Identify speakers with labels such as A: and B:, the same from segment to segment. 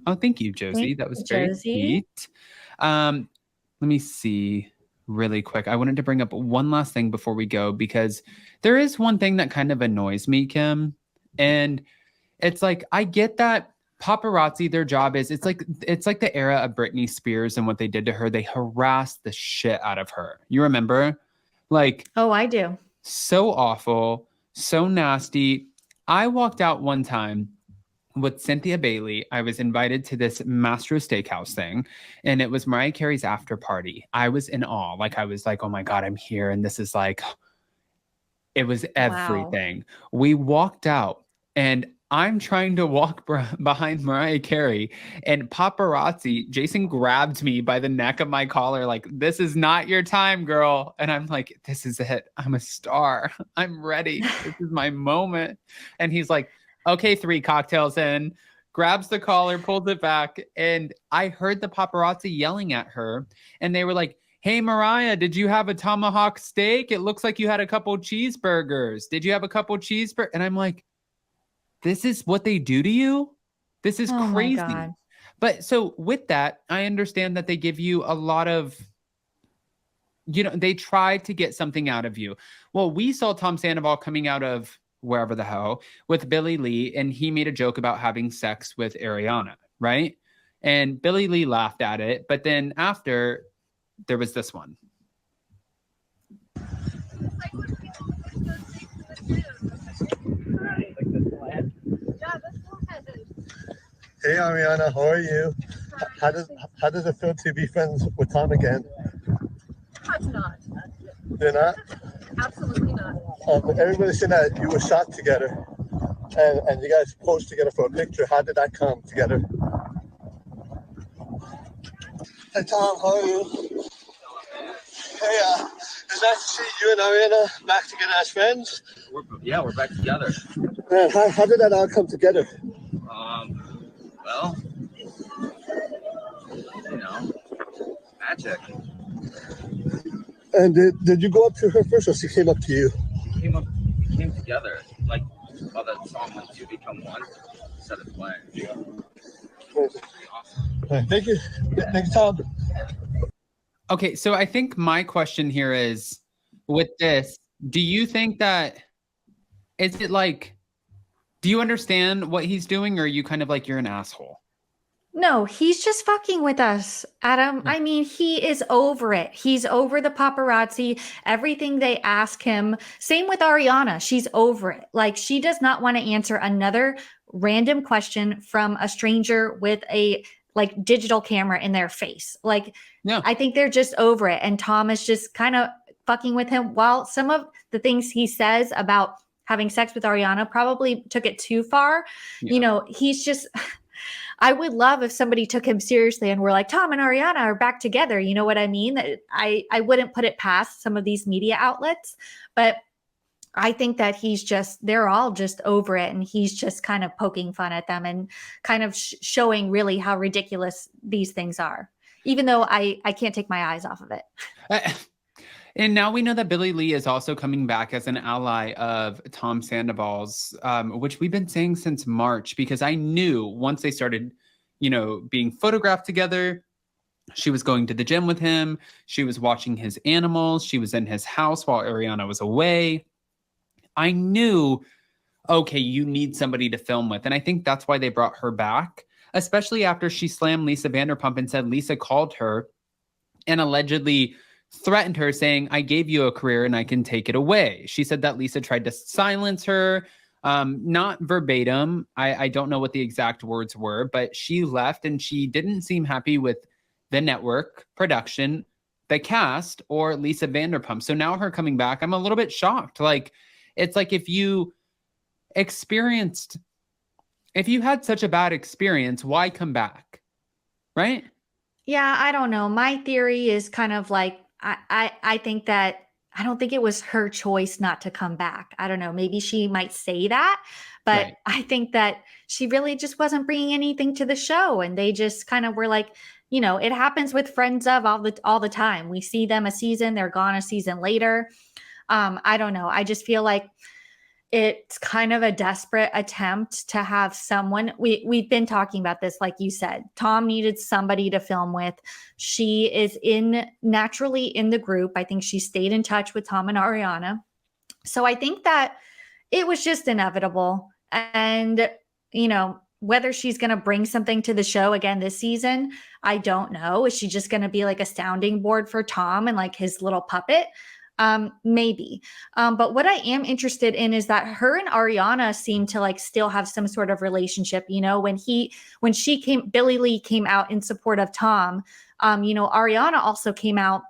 A: Oh, thank you, Josie.
B: Thank
A: That was
B: you,
A: very
B: Josie.
A: sweet. Let me see really quick. I wanted to bring up one last thing before we go, because there is one thing that kind of annoys me, Kim. And it's like, I get that paparazzi, their job is, it's like the era of Britney Spears and what they did to her. They harassed the shit out of her. You remember? Like,
B: Oh, I do.
A: so awful, so nasty. I walked out one time with Cynthia Bailey. I was invited to this Mastro Steakhouse thing, and it was Mariah Carey's after party. I was in awe. Like, I was like, oh my God, I'm here. And this is like, it was
B: Wow.
A: everything. We walked out, and I'm trying to walk behind Mariah Carey, and paparazzi, Jason grabbed me by the neck of my collar, like, this is not your time, girl. And I'm like, this is it. I'm a star. I'm ready. This is my moment. And he's like, okay, 3 cocktails in, grabs the collar, pulls it back. And I heard the paparazzi yelling at her, and they were like, hey, Mariah, did you have a tomahawk steak? It looks like you had a couple cheeseburgers. Did you have a couple cheeseburgers? And I'm like, this is what they do to you? This is
B: Oh my
A: crazy.
B: God.
A: But so with that, I understand that they give you a lot of, they try to get something out of you. Well, we saw Tom Sandoval coming out of wherever the hell with Billy Lee, and he made a joke about having sex with Ariana, right? And Billy Lee laughed at it. But then after, there was this one.
C: Hey Ariana, how are you? How does it feel to be friends with Tom again?
D: It's not.
C: They're not?
D: Absolutely not.
C: Everybody's saying that you were shot together, and you guys posed together for a picture. How did that come together? Hey Tom, how are you? Hey, it's nice to see you and Ariana back together as friends.
E: We're back together.
C: Man, how did that all come together?
E: Well, magic.
C: And did you go up to her first, or she came up to you?
E: We came together, like while the song went to become one, set it playing.
C: Awesome. Thank you, Tom.
A: Okay, so I think my question here is, with this, do you think that, is it like, do you understand what he's doing, or are you kind of like, you're an asshole?
B: No, he's just fucking with us, Adam. I mean, he is over it. He's over the paparazzi, everything they ask him. Same with Ariana. She's over it. Like, she does not want to answer another random question from a stranger with a like digital camera in their face. Like,
A: Yeah.
B: I think they're just over it. And Tom is just kind of fucking with him. While some of the things he says about having sex with Ariana probably took it too far, he's just... I would love if somebody took him seriously and were like, Tom and Ariana are back together. You know what I mean? I wouldn't put it past some of these media outlets, but I think that they're all just over it. And he's just kind of poking fun at them and kind of showing really how ridiculous these things are, even though I can't take my eyes off of it.
A: And now we know that Billy Lee is also coming back as an ally of Tom Sandoval's, which we've been saying since March, because I knew once they started, being photographed together, she was going to the gym with him. She was watching his animals. She was in his house while Ariana was away. I knew, okay, you need somebody to film with. And I think that's why they brought her back, especially after she slammed Lisa Vanderpump and said Lisa called her and allegedly threatened her, saying, I gave you a career and I can take it away. She said that Lisa tried to silence her, not verbatim. I don't know what the exact words were, but she left and she didn't seem happy with the network, production, the cast, or Lisa Vanderpump. So now her coming back, I'm a little bit shocked. Like, it's like if you had such a bad experience, why come back? Right?
B: Yeah, I don't know. My theory is kind of like, I think that I don't think it was her choice not to come back. I don't know. Maybe she might say that, but
A: Right.
B: I think that she really just wasn't bringing anything to the show. And they just kind of were like, it happens with Friends of all the time. We see them a season, they're gone a season later. I don't know. I just feel like it's kind of a desperate attempt to have someone. We've been talking about this, like you said. Tom needed somebody to film with. She is naturally in the group. I think she stayed in touch with Tom and Ariana. So I think that it was just inevitable. And, whether she's going to bring something to the show again this season, I don't know. Is she just going to be like a sounding board for Tom and like his little puppet? Maybe. But what I am interested in is that her and Ariana seem to like still have some sort of relationship. When Billie Lee came out in support of Tom, Ariana also came out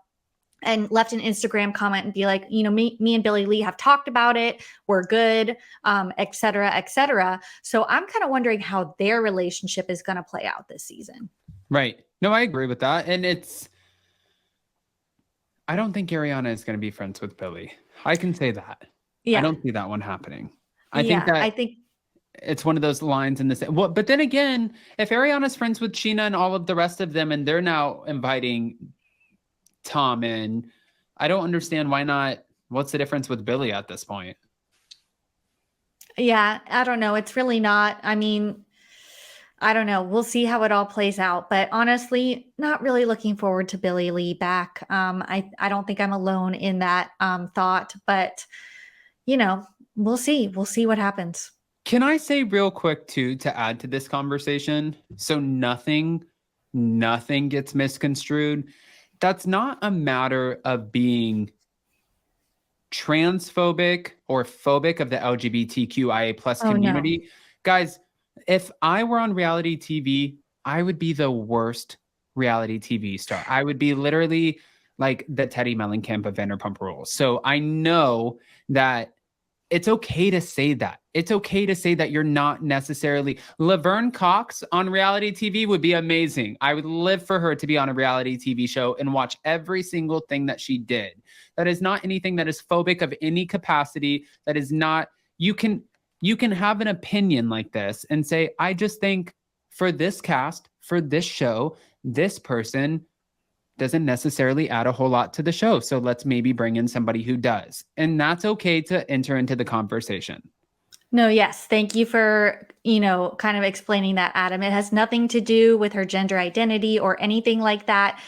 B: and left an Instagram comment and be like, me and Billie Lee have talked about it. We're good, et cetera, et cetera. So I'm kind of wondering how their relationship is going to play out this season.
A: Right. No, I agree with that. And I don't think Ariana is going to be friends with Billie. I can say that. Yeah. I don't see that one happening. I think it's one of those lines in this. Well, but then again, if Ariana's friends with Sheena and all of the rest of them, and they're now inviting Tom in, I don't understand why not. What's the difference with Billie at this point?
B: Yeah, I don't know. It's really not. I mean, I don't know. We'll see how it all plays out. But honestly, not really looking forward to Billie Lee back. I don't think I'm alone in that thought. But, we'll see. We'll see what happens.
A: Can I say real quick, too, to add to this conversation? So nothing gets misconstrued. That's not a matter of being transphobic or phobic of the LGBTQIA plus community. No. Guys, if I were on reality TV, I would be the worst reality TV star. I would be literally like the Teddy Mellencamp of Vanderpump Rules. So I know that it's okay to say that. It's okay to say that you're not necessarily... Laverne Cox on reality TV would be amazing. I would live for her to be on a reality TV show and watch every single thing that she did. That is not anything that is phobic of any capacity. That is not... You can have an opinion like this and say, I just think for this cast, for this show, this person doesn't necessarily add a whole lot to the show. So let's maybe bring in somebody who does. And that's okay to enter into the conversation.
B: No, yes. Thank you for, kind of explaining that, Adam. It has nothing to do with her gender identity or anything like that.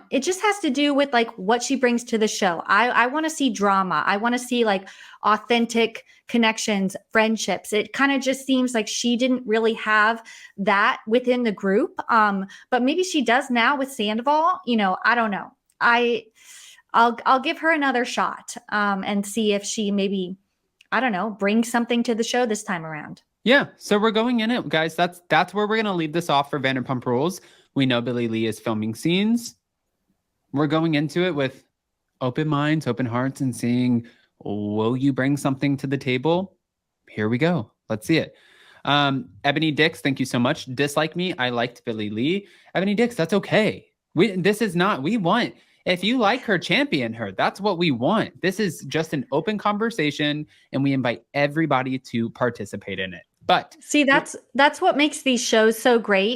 B: It just has to do with like what she brings to the show. I want to see drama. I want to see like authentic connections, friendships. It kind of just seems like she didn't really have that within the group. But maybe she does now with Sandoval. I don't know. I'll give her another shot and see if she maybe, I don't know, bring something to the show this time around.
A: Yeah, so we're going in it, guys. That's where we're going to leave this off for Vanderpump Rules. We know Billie Lee is filming scenes. We're going into it with open minds, open hearts, and seeing, will you bring something to the table? Here we go. Let's see it. Ebony Dix, thank you so much. Dislike me. I liked Billie Lee. Ebony Dix, that's okay. We want... If you like her, champion her. That's what we want. This is just an open conversation, and we invite everybody to participate in it. But
B: see, that's what makes these shows so great,